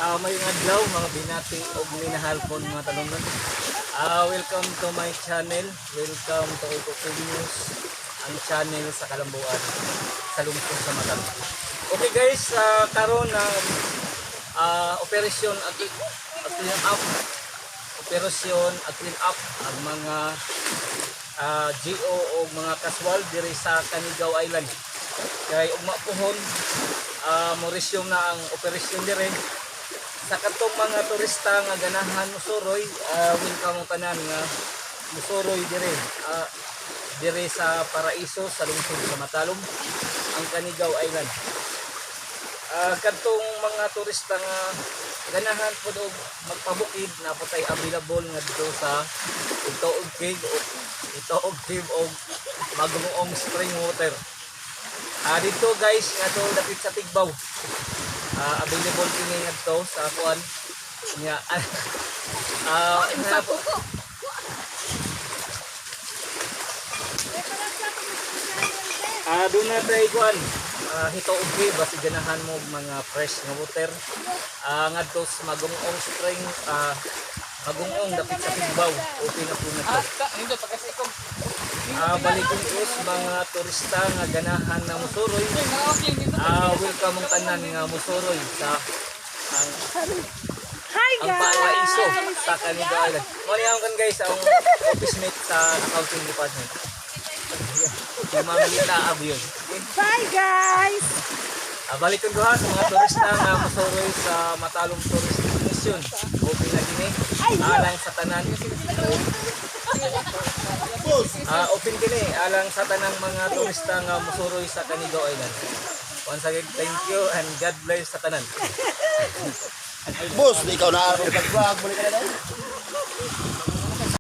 Mayong adlaw mga binati o minahalpon mga talungan. Welcome to my channel. Welcome to Eco News, ang channel sa Kalambuan, sa lungsod sa Matalo. Okay guys, karon na operasyon at clean up. Operasyon at clean up ang mga GO o mga kaswal diri sa Canigao Island. Kay ugma pohon mo resume na ang operasyon dire. Sa katong mga turista nga ganahan musuroy, welcome tanan nga musuroy dire. Dire sa Paraiso sa lungsod sa Matalom, ang Canigao Island. Katong mga turista nga ganahan pud og magpabukid na po tay available nga dito sa Itoog Cave o Magumuong Spring Water. Dito guys, ato dapit sa Tigbaw. Available kini ngadto sa kuan nya doon na tayo kuan Itoog Cave basi ganahan mo mga fresh nga water ngadto sa Magumuong Spring Magumuong dapit sa Tigbaw. Okay na po na to. Balikon ko sa mga turista nga ganahan na musuroy. Welcome mong tanan nga musuroy sa ang Paraiso sa Canigao Island. Muna kan guys ang office mate sa accounting department. Yung mga milita abyon. Bye guys! Balikon ko ha sa mga turista nga musuroy sa Matalom Tourist Mission. Okay na din alang sa tanan. Open kini alang sa tanang mga turista nga musuroy sa Canigao Island. Once again, thank you and God bless sa tanan. Boss, di ikaw na ako pag-vlog mo ka na.